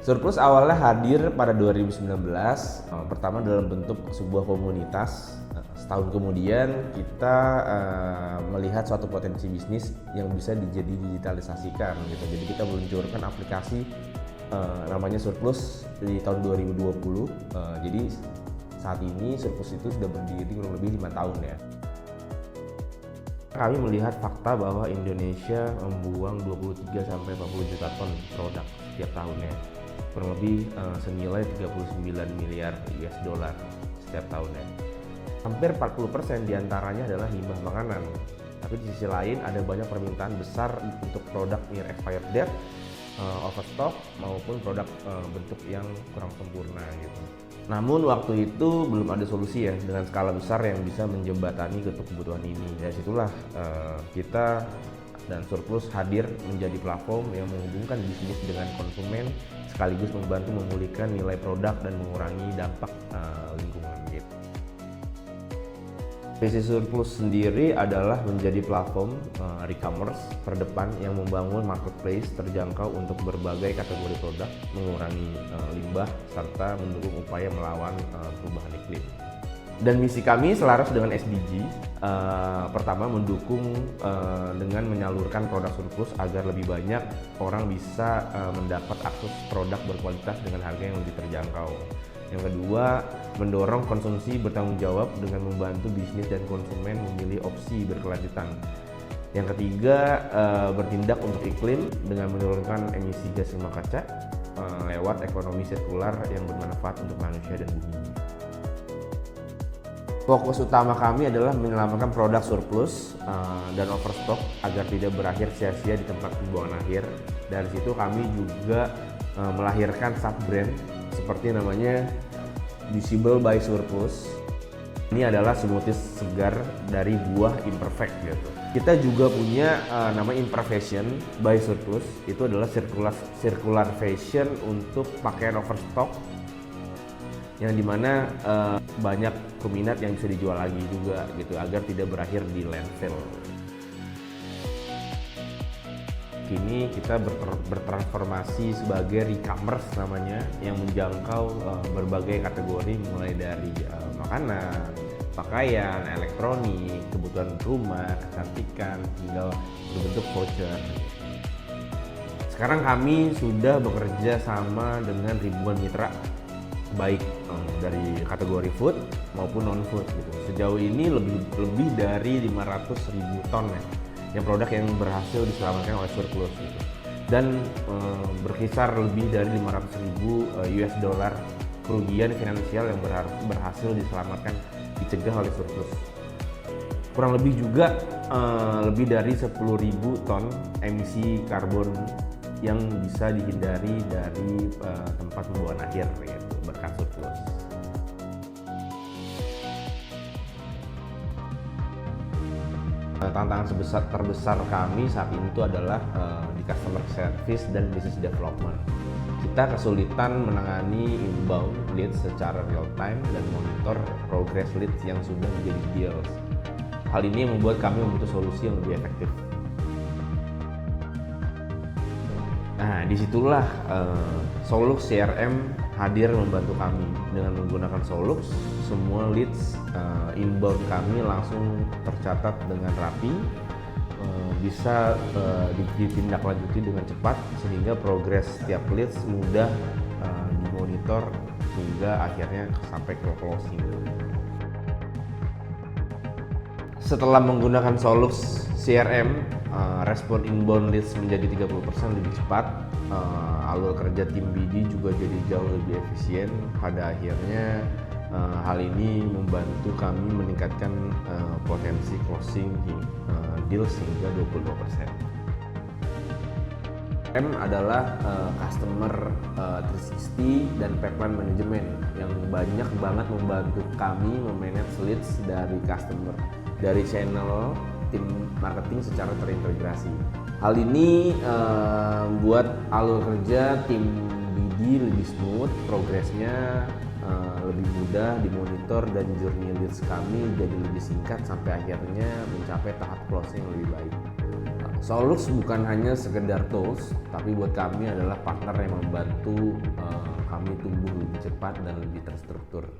Surplus awalnya hadir pada 2019, pertama dalam bentuk sebuah komunitas. Setahun kemudian kita melihat suatu potensi bisnis yang bisa digitalisasikan gitu. Jadi kita meluncurkan aplikasi namanya Surplus di tahun 2020. Jadi saat ini Surplus itu sudah berdiri kurang lebih 5 tahun ya. Kami melihat fakta bahwa Indonesia membuang 23-40 juta ton produk setiap tahunnya, kurang lebih senilai 39 miliar US dollar setiap tahunnya. Hampir 40% diantaranya adalah limbah makanan. Tapi di sisi lain ada banyak permintaan besar untuk produk near expired date, overstock maupun produk bentuk yang kurang sempurna gitu. Namun waktu itu belum ada solusi ya dengan skala besar yang bisa menjembatani kebutuhan ini. Dari situlah kita dan Surplus hadir menjadi platform yang menghubungkan bisnis dengan konsumen sekaligus membantu memulihkan nilai produk dan mengurangi dampak lingkungan gitu. Visi Surplus sendiri adalah menjadi platform e-commerce terdepan yang membangun marketplace terjangkau untuk berbagai kategori produk, mengurangi limbah, serta mendukung upaya melawan perubahan iklim. Dan misi kami selaras dengan SDG, pertama mendukung dengan menyalurkan produk Surplus agar lebih banyak orang bisa mendapat akses produk berkualitas dengan harga yang lebih terjangkau. Yang kedua, mendorong konsumsi bertanggung jawab dengan membantu bisnis dan konsumen memilih opsi berkelanjutan. Yang ketiga, bertindak untuk iklim dengan menurunkan emisi gas rumah kaca lewat ekonomi sirkular yang bermanfaat untuk manusia dan bumi. Fokus utama kami adalah menyelamatkan produk surplus dan overstock agar tidak berakhir sia-sia di tempat pembuangan akhir. Dari situ kami juga melahirkan sub-brand seperti namanya Visible by Surplus. Ini adalah smoothies segar dari buah imperfect gitu. Kita juga punya nama Imperfashion by Surplus. Itu adalah circular fashion untuk pakaian overstock yang dimana banyak peminat yang bisa dijual lagi juga gitu agar tidak berakhir di landfill. Kini kita bertransformasi sebagai e-commerce namanya yang menjangkau berbagai kategori mulai dari makanan, pakaian, elektronik, kebutuhan rumah, kecantikan, hingga berbentuk voucher. Sekarang kami sudah bekerja sama dengan ribuan mitra baik dari kategori food maupun non food gitu. Sejauh ini lebih dari 500.000 ton ya yang produk yang berhasil diselamatkan oleh Surplus gitu. Dan berkisar lebih dari 500.000 US dollar kerugian finansial yang berhasil diselamatkan dicegah oleh Surplus. Kurang lebih juga lebih dari 10.000 ton emisi karbon yang bisa dihindari dari tempat pembuangan akhir yaitu berkat Surplus. Tantangan terbesar kami saat ini itu adalah di customer service dan business development. Kita kesulitan menangani inbound leads secara real time dan monitor progress leads yang sudah menjadi deals. Hal ini yang membuat kami membutuhkan solusi yang lebih efektif. Nah, disitulah Solux CRM hadir membantu kami. Dengan menggunakan Solux, semua leads inbound kami langsung tercatat dengan rapi, bisa ditindaklanjuti dengan cepat sehingga progres setiap leads mudah dimonitor hingga akhirnya sampai ke closing. Setelah menggunakan Solux CRM, respon inbound leads menjadi 30% lebih cepat. Alur kerja tim BD juga jadi jauh lebih efisien. Pada akhirnya hal ini membantu kami meningkatkan potensi closing deals hingga 22%. M adalah customer 360 dan pipeline management yang banyak banget membantu kami memanage leads dari customer dari channel tim marketing secara terintegrasi. Hal ini buat alur kerja tim BD lebih smooth, progresnya lebih mudah dimonitor dan journey leads kami jadi lebih singkat sampai akhirnya mencapai tahap closing yang lebih baik. Solux bukan hanya sekedar tools, tapi buat kami adalah partner yang membantu kami tumbuh lebih cepat dan lebih terstruktur.